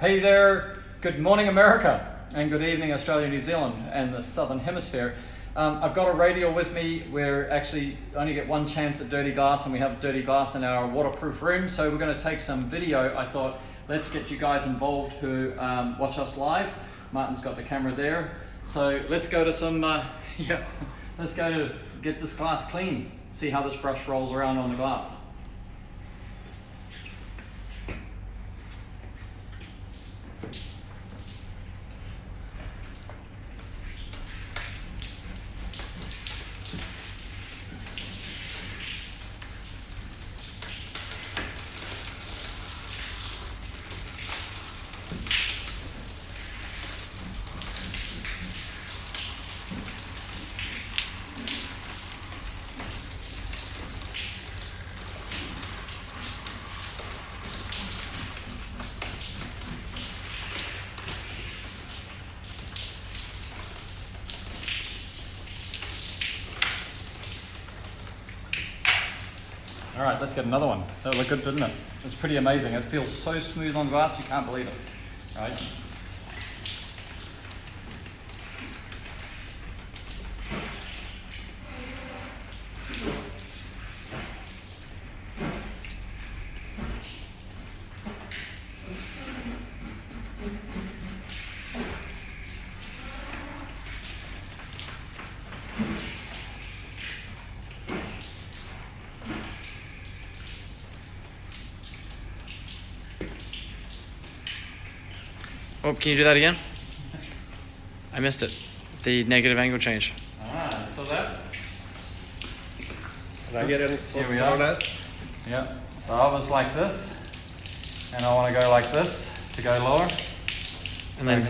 Hey there, good morning America, and good evening Australia, New Zealand, and the Southern Hemisphere. I've got a radial with me. We're actually only get one chance at dirty glass, and we have dirty glass in our waterproof room, so we're going to take some video. I thought, let's get you guys involved who watch us live. Martin's got the camera there, so let's go to some, let's go to get this glass clean, see how this brush rolls around on the glass. All right, let's get another one. That looked good, didn't it? It's pretty amazing. It feels so smooth on glass, you can't believe it, right? Oh, can you do that again? I missed it. The negative angle change. So that? Did I get it? Here we are. Yeah. So I was like this, and I want to go like this to go lower. And then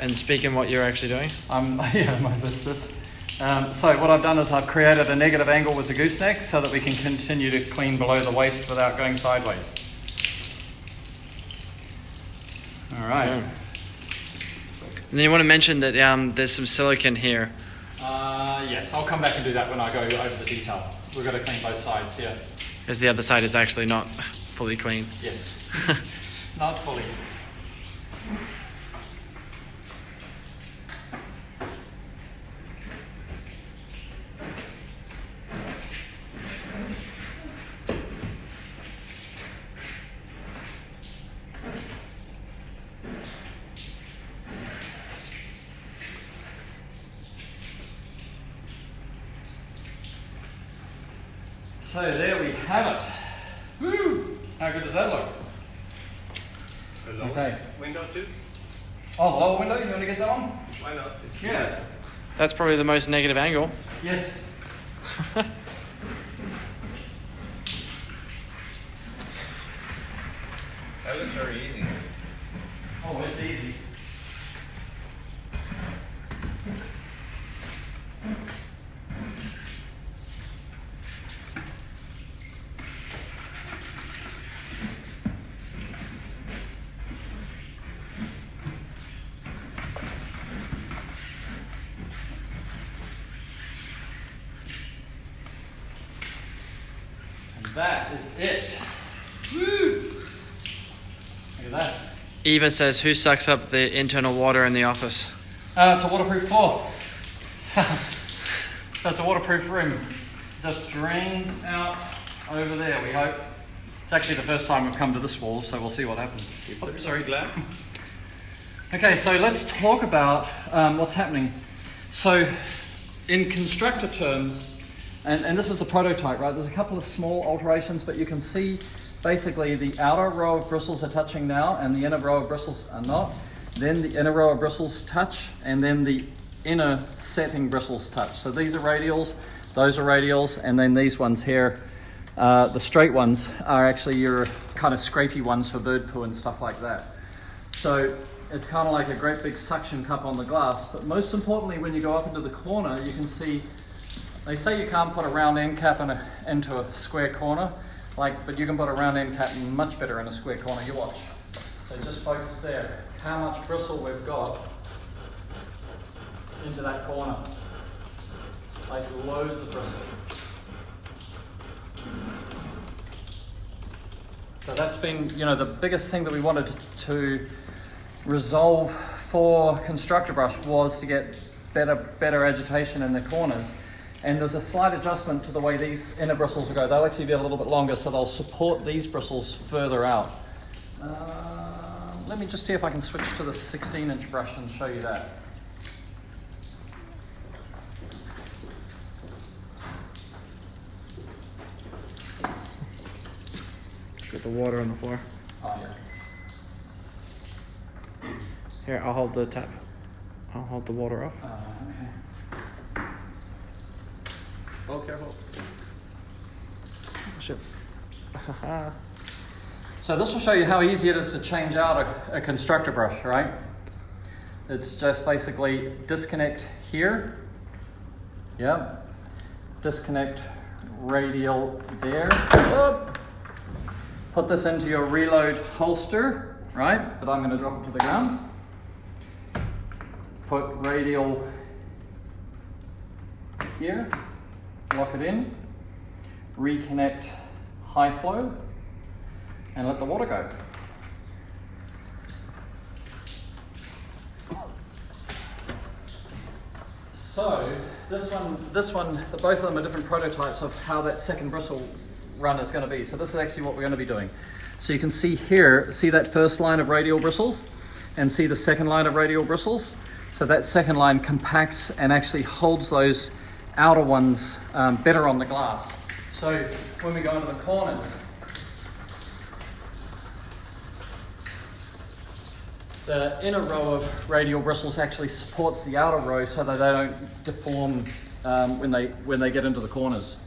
and speaking what you're actually doing. My this. So what I've done is I've created a negative angle with the gooseneck so that we can continue to clean below the waist without going sideways. All right. Yeah. And then you want to mention that there's some silicone here. Yes, I'll come back and do that when I go over the detail. We've got to clean both sides here. Because the other side is actually not fully clean. Yes, not fully. So there we have it. Woo! How good does that look? Okay. Window too? Oh, lower window, you want to get that one? Why not? Yeah. That's probably the most negative angle. Yes. That looks very easy. Oh, it's easy. That is it. Woo! Look at that. Eva says, who sucks up the internal water in the office? It's a waterproof floor. So it's a waterproof room. Just drains out over there, we hope. It's actually the first time we've come to this wall, so we'll see what happens. Oh, sorry, glass. Okay, so let's talk about what's happening. So in constructor terms, and this is the prototype, right? There's a couple of small alterations, but you can see basically the outer row of bristles are touching now and the inner row of bristles are not. Then the inner row of bristles touch and then the inner setting bristles touch. So these are radials, those are radials, and then these ones here, the straight ones are actually your kind of scrapey ones for bird poo and stuff like that. So it's kind of like a great big suction cup on the glass, but most importantly when you go up into the corner you can see they say you can't put a round end cap into a square corner, but you can put a round end cap much better in a square corner. You watch. So just focus there. How much bristle we've got into that corner. Like loads of bristle. So that's been, the biggest thing that we wanted to resolve for constructor brush was to get better agitation in the corners. And there's a slight adjustment to the way these inner bristles will go. They'll actually be a little bit longer, so they'll support these bristles further out. Let me just see if I can switch to the 16-inch brush and show you that. Get the water on the floor. Oh, yeah. Here, I'll hold the tap. I'll hold the water off. Okay. Oh, careful. Shit. So this will show you how easy it is to change out a constructor brush, right? It's just basically disconnect here. Yep. Disconnect radial there. Whoop. Put this into your reload holster, right? But I'm going to drop it to the ground. Put radial here. Lock it in. Reconnect high flow. And let the water go. So this one, both of them are different prototypes of how that second bristle run is going to be. So this is actually what we're going to be doing. So you can see here, see that first line of radial bristles and see the second line of radial bristles. So that second line compacts and actually holds those outer ones better on the glass. So when we go into the corners, the inner row of radial bristles actually supports the outer row so that they don't deform when they get into the corners.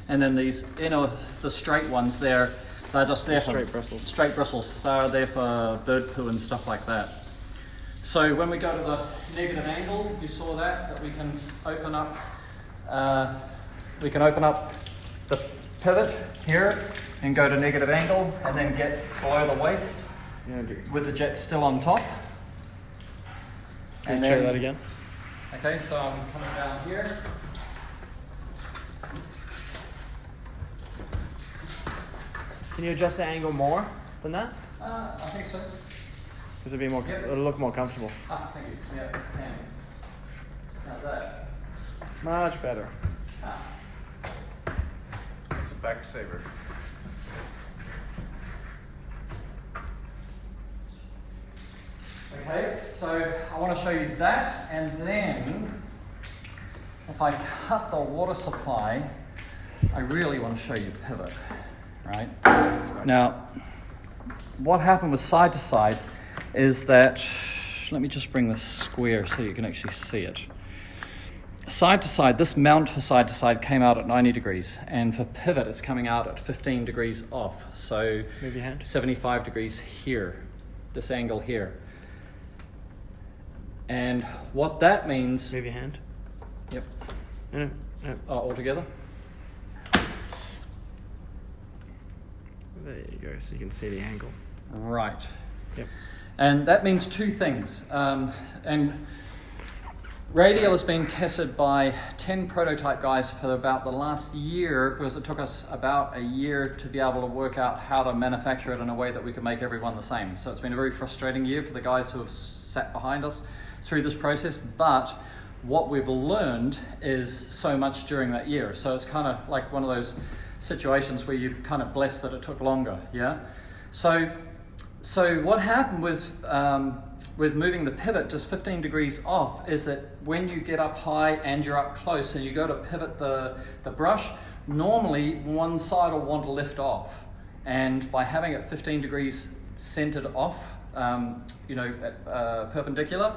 And then these the straight ones, they're just there for Straight bristles. Straight bristles. They're there for bird poo and stuff like that. So when we go to the negative angle, you saw that we can open up. We can open up the pivot here and go to negative angle, and then get below the waist. With the jet still on top. Can you show that again? Okay, so I'm coming down here. Can you adjust the angle more than that? I think so. Because it'll be more. Yep. It'll look more comfortable. Thank you. Yeah, can. How's that? Much better. It's a back saver. Okay, so I want to show you that, and then if I cut the water supply, I really want to show you pivot, right? Now, what happened with side to side is that, let me just bring this square so you can actually see it. Side to side, this mount for side to side came out at 90 degrees, and for pivot it's coming out at 15 degrees off, so Move your hand. 75 degrees here, this angle here. And what that means... Move your hand. Yep. No. All together. There you go, so you can see the angle. Right. Yep. And that means two things. And Radial has been tested by 10 prototype guys for about the last year, because it took us about a year to be able to work out how to manufacture it in a way that we could make everyone the same. So it's been a very frustrating year for the guys who have sat behind us through this process, but what we've learned is so much during that year. So it's kind of like one of those situations where you're kind of blessed that it took longer, yeah? So what happened with moving the pivot just 15 degrees off is that when you get up high and you're up close and you go to pivot the brush, normally one side will want to lift off. And by having it 15 degrees centered off, perpendicular,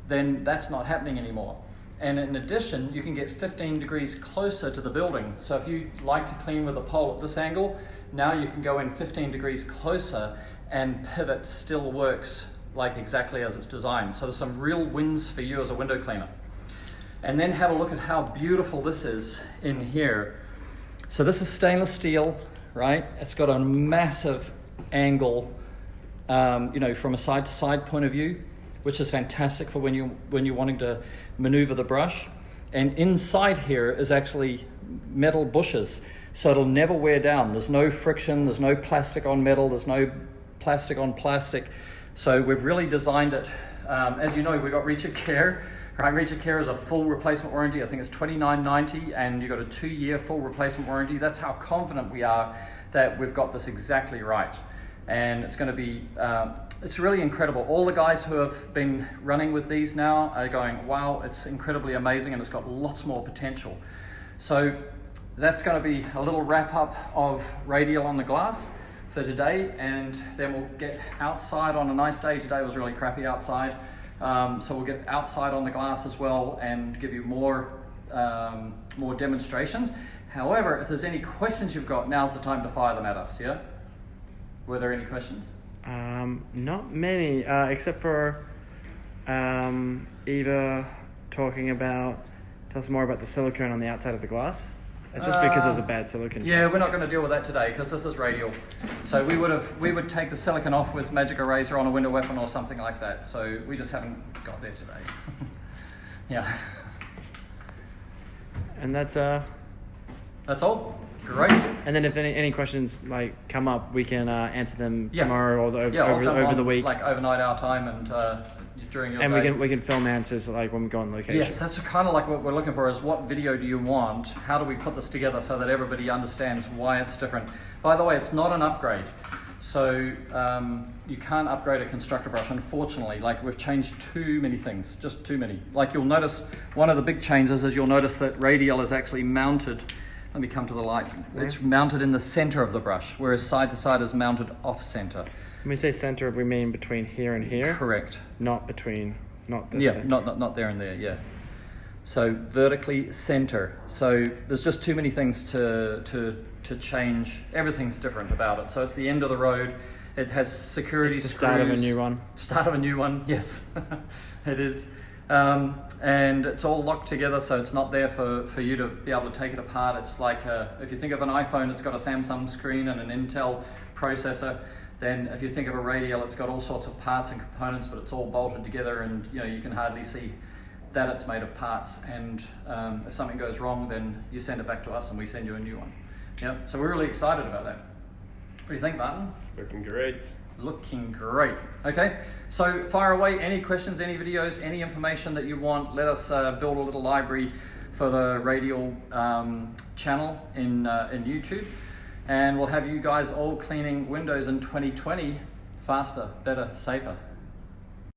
then that's not happening anymore. And in addition, you can get 15 degrees closer to the building. So if you like to clean with a pole at this angle, now you can go in 15 degrees closer and pivot still works like exactly as it's designed. So there's some real wins for you as a window cleaner. And then have a look at how beautiful this is in here. So this is stainless steel, right? It's got a massive angle, from a side to side point of view, which is fantastic for when you're wanting to maneuver the brush. And inside here is actually metal bushes, so it'll never wear down. There's no friction, there's no plastic on metal, there's no plastic on plastic. So we've really designed it. As you know, we've got Reach of Care. Right, Reach of Care is a full replacement warranty. I think it's $29.90, and you've got a 2-year full replacement warranty. That's how confident we are that we've got this exactly right. And it's going to be, it's really incredible. All the guys who have been running with these now are going, wow, it's incredibly amazing, and it's got lots more potential. So that's going to be a little wrap up of Radial on the Glass for today, and then we'll get outside on a nice day. Today was really crappy outside, so we'll get outside on the glass as well and give you more demonstrations. However, if there's any questions you've got, now's the time to fire them at us. Yeah, were there any questions? Not many, except for Eva talking about, tell us more about the silicone on the outside of the glass. It's just because it was a bad silicone. Yeah, we're not going to deal with that today because this is Radial. So we would take the silicone off with magic eraser on a window weapon or something like that. So we just haven't got there today. Yeah. And that's all. Great. And then if any questions like come up, we can answer them Yeah. tomorrow or I'll jump over on, the week. like overnight our time and during your and day. we can film answers like when we go on location. Yes, that's kind of like what we're looking for is what video do you want? How do we put this together so that everybody understands why it's different? By the way, it's not an upgrade. So you can't upgrade a constructor brush, unfortunately. Like we've changed too many things, just too many. Like you'll notice one of the big changes is you'll notice that Radial is actually mounted. Let me come to the light. It's mounted in the center of the brush, whereas side to side is mounted off center. When we say center, we mean between here and here? Correct. Not between, not this. Yeah, center. not there and there, yeah. So vertically center. So there's just too many things to change. Everything's different about it. So it's the end of the road. It has security It's the screws. start of a new one. Start of a new one, yes. It is. And it's all locked together, so it's not there for you to be able to take it apart. It's like if you think of an iPhone, it's got a Samsung screen and an Intel processor. Then if you think of a Radial, it's got all sorts of parts and components, but it's all bolted together, and you can hardly see that it's made of parts. And if something goes wrong, then you send it back to us and we send you a new one. Yeah, so we're really excited about that. What do you think, Martin? Looking great. Looking great. Okay, so fire away any questions, any videos, any information that you want. Let us build a little library for the Radial channel in YouTube, and we'll have you guys all cleaning windows in 2020 faster, better, safer.